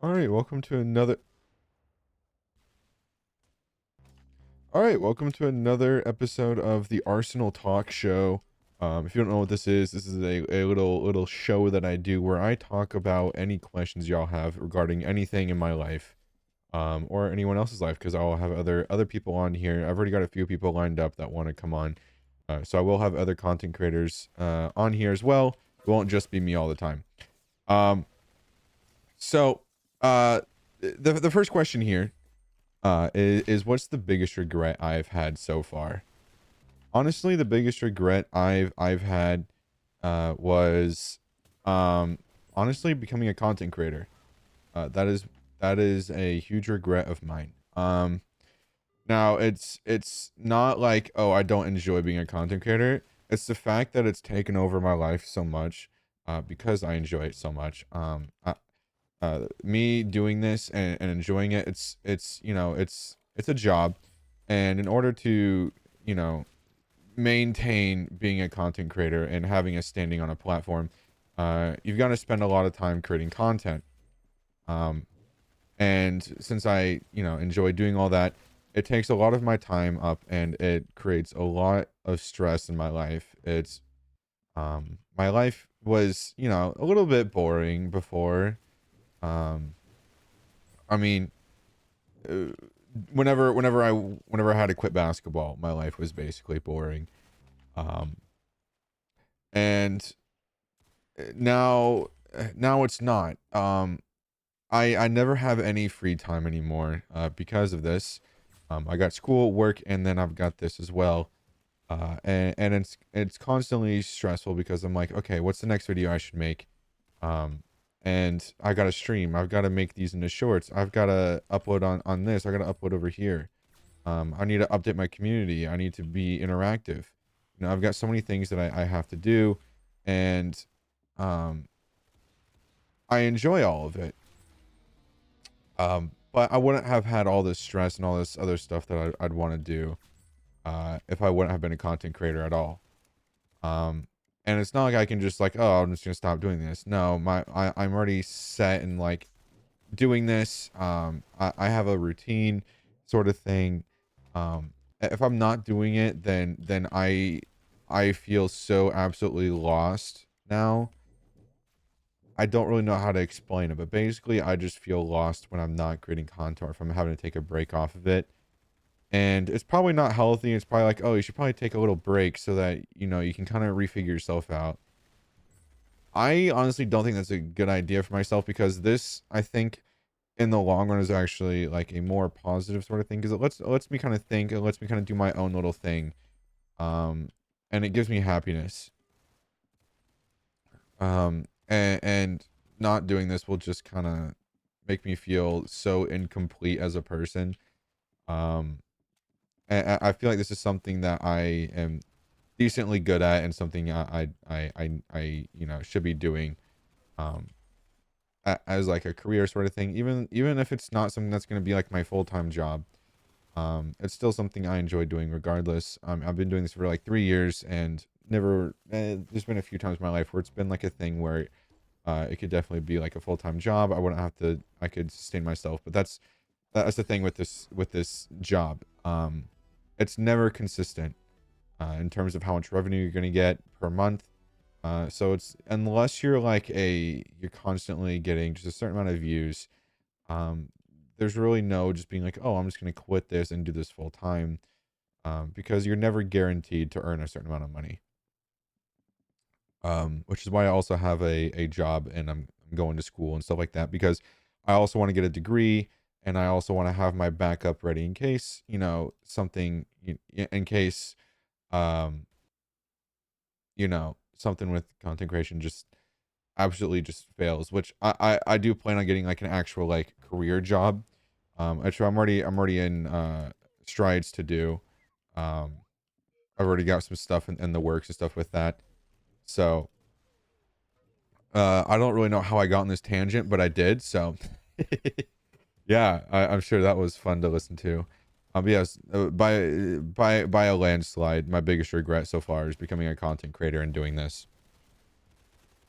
All right, welcome to another. All right, welcome to another episode of the Arsenal Talk Show. If you don't know what this is a little show that I do where I talk about any questions y'all have regarding anything in my life, or anyone else's life, because I'll have other people on here. I've already got a few people lined up that want to come on, so I will have other content creators on here as well. It won't just be me all the time. Um, so the first question here is what's the biggest regret I've had so far? Honestly, the biggest regret I've had was honestly becoming a content creator. That is a huge regret of mine. Now it's not like, oh, I don't enjoy being a content creator. It's the fact that it's taken over my life so much because I enjoy it so much. Me doing this and enjoying it, it's it's a job, and in order to maintain being a content creator and having a standing on a platform, you've got to spend a lot of time creating content. And since I enjoy doing all that, it takes a lot of my time up, and it creates a lot of stress in my life. It's My life was a little bit boring before. um I mean, uh, whenever I had to quit basketball, my life was basically boring. Um, and now it's not. I never have any free time anymore because of this. I got school, work, and then I've got this as well. And it's constantly stressful because I'm like, okay, what's the next video I should make? Um, and I gotta stream. I've got to make these into shorts. I've got to upload on this. I got to upload over here. I need to update my community. I need to be interactive. I've got so many things that I have to do, and um, I enjoy all of it. But I wouldn't have had all this stress and all this other stuff that I'd want to do if I wouldn't have been a content creator at all. Um, and it's not like I can just like, oh, I'm just gonna stop doing this. No, I'm already set and like doing this. I have a routine sort of thing. If I'm not doing it, then I feel so absolutely lost now. I don't really know how to explain it, but basically I just feel lost when I'm not creating content, or if I'm having to take a break off of it. And it's probably not healthy. It's probably like, oh, you should probably take a little break so that you can kind of refigure yourself out. I honestly don't think that's a good idea for myself, because this, I think, in the long run is actually like a more positive sort of thing, because it lets me kind of think, it lets me kind of do my own little thing. And it gives me happiness. And not doing this will just kind of make me feel so incomplete as a person. um and I feel like this is something that I am decently good at, and something I should be doing um as like a career sort of thing, even if it's not something that's going to be like my full-time job. It's still something I enjoy doing regardless. I've been doing this for like 3 years, and never there's been a few times in my life where it's been like a thing where it could definitely be like a full-time job. I could sustain myself, but that's the thing with this job. It's never consistent in terms of how much revenue you're going to get per month. So it's, unless you're constantly getting just a certain amount of views, um, there's really no just being like, oh, I'm just going to quit this and do this full time, because you're never guaranteed to earn a certain amount of money. Which is why I also have a job, and I'm going to school and stuff like that, because I also want to get a degree, and I also want to have my backup ready in case, something, in case, um, something with content creation just absolutely just fails, which I do plan on getting like an actual like career job. Actually, I'm already in strides to do. Um, I've already got some stuff in the works and stuff with that. So I don't really know how I got on this tangent, but I did. So yeah, I'm sure that was fun to listen to. Yes, by a landslide, my biggest regret so far is becoming a content creator and doing this.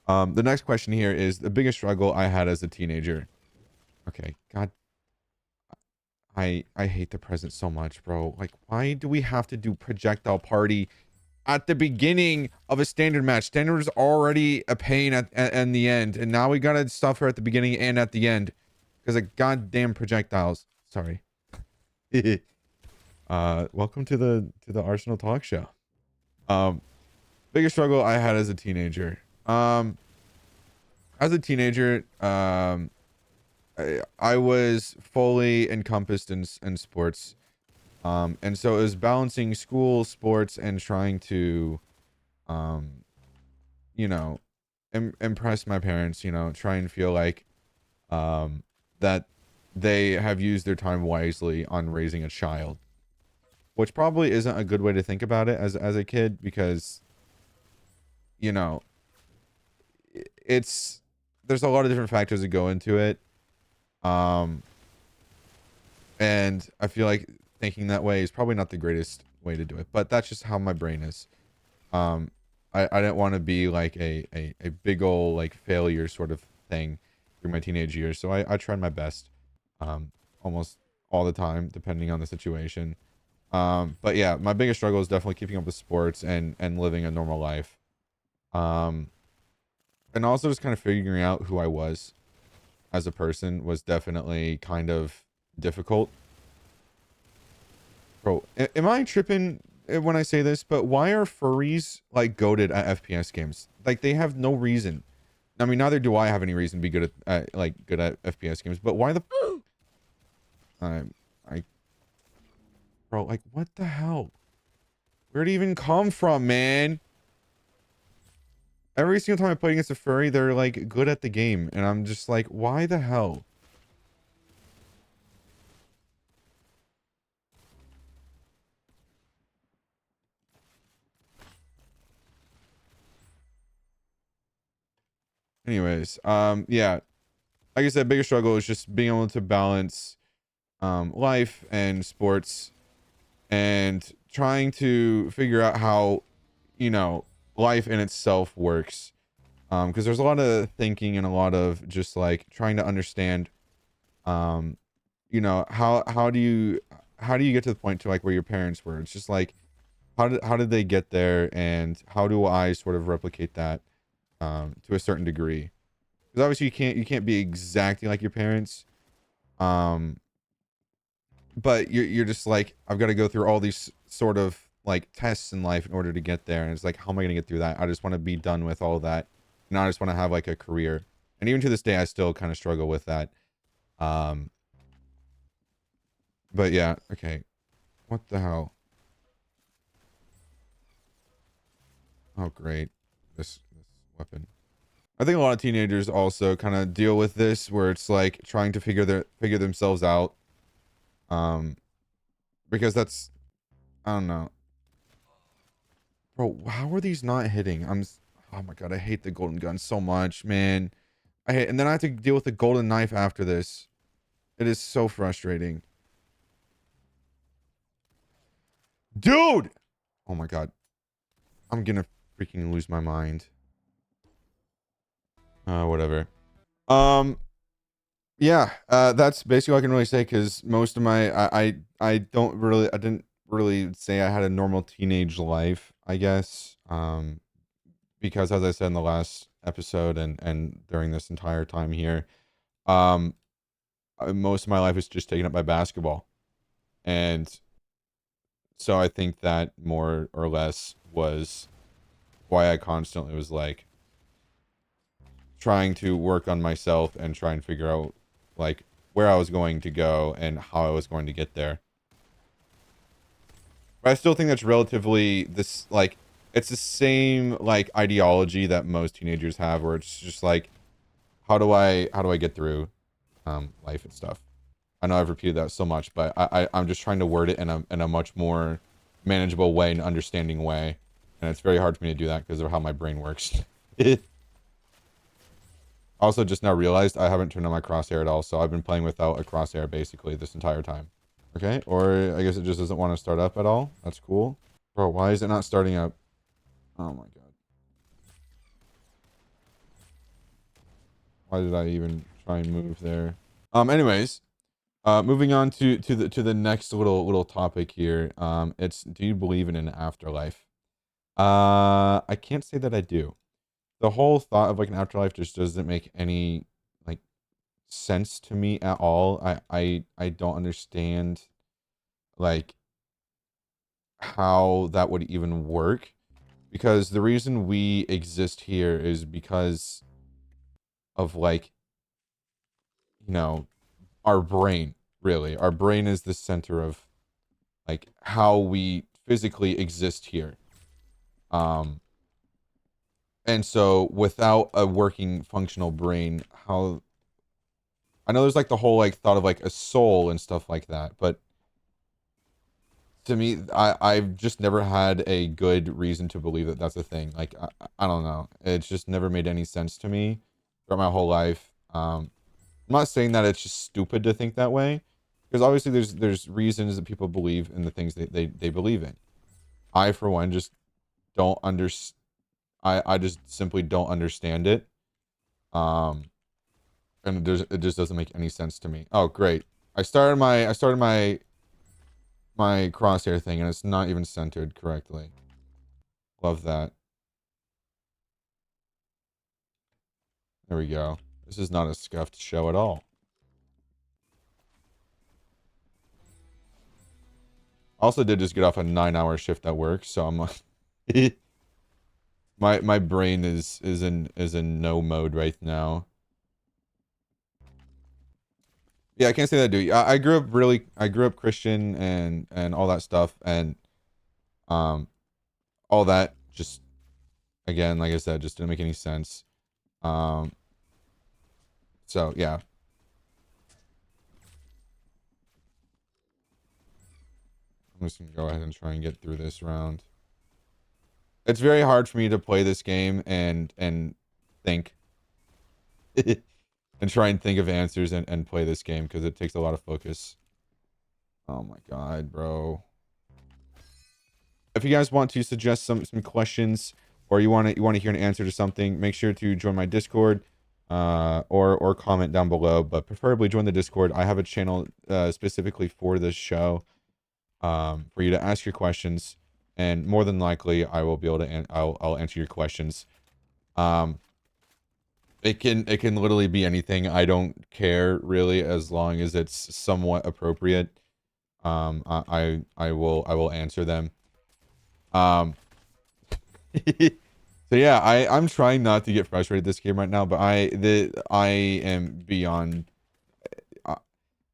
The next question here is the biggest struggle I had as a teenager. Okay, God, I hate the present so much, bro. Like, why do we have to do projectile party at the beginning of a standard match? Standard is already a pain at the end, and now we gotta stuff her at the beginning and at the end because of goddamn projectiles. Sorry. Welcome to the Arsenal Talk Show. Um, biggest struggle I had as a teenager. As a teenager, I was fully encompassed in sports. And so it was balancing school, sports, and trying to, um, you know, impress my parents, try and feel like, that they have used their time wisely on raising a child, which probably isn't a good way to think about it as a kid because, you know, it's, there's a lot of different factors that go into it. Um, and I feel like thinking that way is probably not the greatest way to do it, but that's just how my brain is. um I didn't want to be like a big old like failure sort of thing through my teenage years, so I tried my best, um almost all the time depending on the situation. But yeah, my biggest struggle is definitely keeping up with sports and living a normal life, um and also just kind of figuring out who I was as a person was definitely kind of difficult. Bro, am I tripping when I say this? But why are furries like goated at FPS games? Like they have no reason. I mean, neither do I have any reason to be good at FPS games. But why the? I, I, bro, like what the hell? Where'd it even come from, man? Every single time I play against a furry, they're like good at the game, and I'm just like, why the hell? Anyways, yeah, like I said, biggest struggle is just being able to balance life and sports and trying to figure out how, you know, life in itself works. Because there's a lot of thinking and a lot of just like trying to understand, um, how do you get to the point to like where your parents were? It's just like how did they get there, and how do I sort of replicate that to a certain degree? Because obviously you can't be exactly like your parents. Um, but you're just like, I've got to go through all these sort of like tests in life in order to get there, and it's like, how am I going to get through that? I just want to be done with all that, and I just want to have like a career. And even to this day I still kind of struggle with that. um but yeah, okay, what the hell? Oh great, this weapon. I think a lot of teenagers also kind of deal with this, where it's like trying to figure themselves out, um because that's, I don't know. Bro, how are these not hitting? Oh my god, I hate the golden gun so much, man. And then I have to deal with the golden knife after this. It is so frustrating. Dude! Oh my god. I'm gonna freaking lose my mind. Whatever. Um, yeah, that's basically all I can really say, because most of my, I didn't really say I had a normal teenage life, I guess. Because as I said in the last episode and during this entire time here, um, most of my life is just taken up by basketball. And so I think that more or less was why I constantly was like trying to work on myself and try and figure out like where I was going to go and how I was going to get there. But I still think that's relatively this, like, it's the same like ideology that most teenagers have, where it's just like, how do I get through life and stuff. I know I've repeated that so much, but I'm just trying to word it in a much more manageable way and understanding way. And it's very hard for me to do that because of how my brain works. Also, just now realized I haven't turned on my crosshair at all, so I've been playing without a crosshair basically this entire time. Okay, or I guess it just doesn't want to start up at all. That's cool. Bro, why is it not starting up? Oh my god. Why did I even try and move there? Anyways, moving on to the next little topic here. It's, do you believe in an afterlife? I can't say that I do. The whole thought of like an afterlife just doesn't make any like sense to me at all. I don't understand like how that would even work, because the reason we exist here is because of like, you know, our brain. Really, our brain is the center of like how we physically exist here. um and so without a working functional brain, how, I know there's like the whole like thought of like a soul and stuff like that, but to me, I've just never had a good reason to believe that that's a thing. Like I don't know, it's just never made any sense to me throughout my whole life. I'm not saying that it's just stupid to think that way, because obviously there's reasons that people believe in the things they believe in. I for one just don't understand. I just simply don't understand it. Um, and it just doesn't make any sense to me. Oh, great! I started my crosshair thing, and it's not even centered correctly. Love that. There we go. This is not a scuffed show at all. Also did just get off a 9-hour shift at work, so I'm like, my brain is in no mode right now. Yeah, I can't say that, dude. I grew up Christian and all that stuff, and um all that just, again, like I said, just didn't make any sense. Um so yeah. I'm just gonna go ahead and try and get through this round. It's very hard for me to play this game and think and try and think of answers and play this game, because it takes a lot of focus. Oh my god, bro. If you guys want to suggest some questions, or you want to hear an answer to something, make sure to join my Discord, or comment down below, but preferably join the Discord. I have a channel specifically for this show, for you to ask your questions, and more than likely I will be able to I'll answer your questions. It can literally be anything. I don't care really, as long as it's somewhat appropriate. I will answer them. So yeah, I'm trying not to get frustrated this game right now, but I am beyond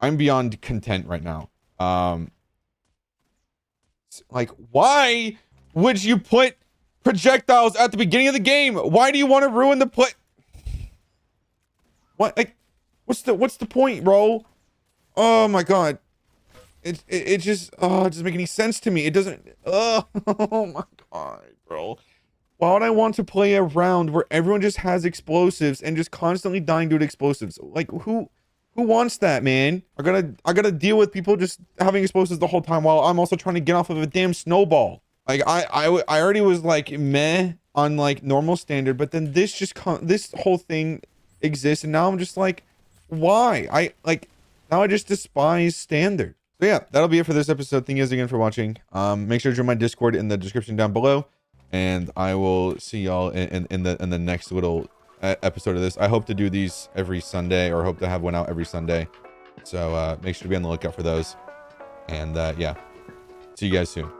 I'm beyond content right now. Like, why would you put projectiles at the beginning of the game? Why do you want to ruin the play? What, like, what's the point, bro? Oh my god. It just, oh, it doesn't make any sense to me. It doesn't, oh my god, bro. Why would I want to play a round where everyone just has explosives and just constantly dying due to explosives? Like, who wants that, man? I gotta deal with people just having explosives the whole time while I'm also trying to get off of a damn snowball. Like, I already was like meh on like normal standard, but then this just this whole thing exists, and now I'm just like, why? Now I just despise standard. So yeah, that'll be it for this episode. Thank you guys again for watching. Make sure to join my Discord in the description down below, and I will see y'all in the next little episode of this. I hope to do these every Sunday, or hope to have one out every Sunday. So make sure to be on the lookout for those. And yeah, see you guys soon.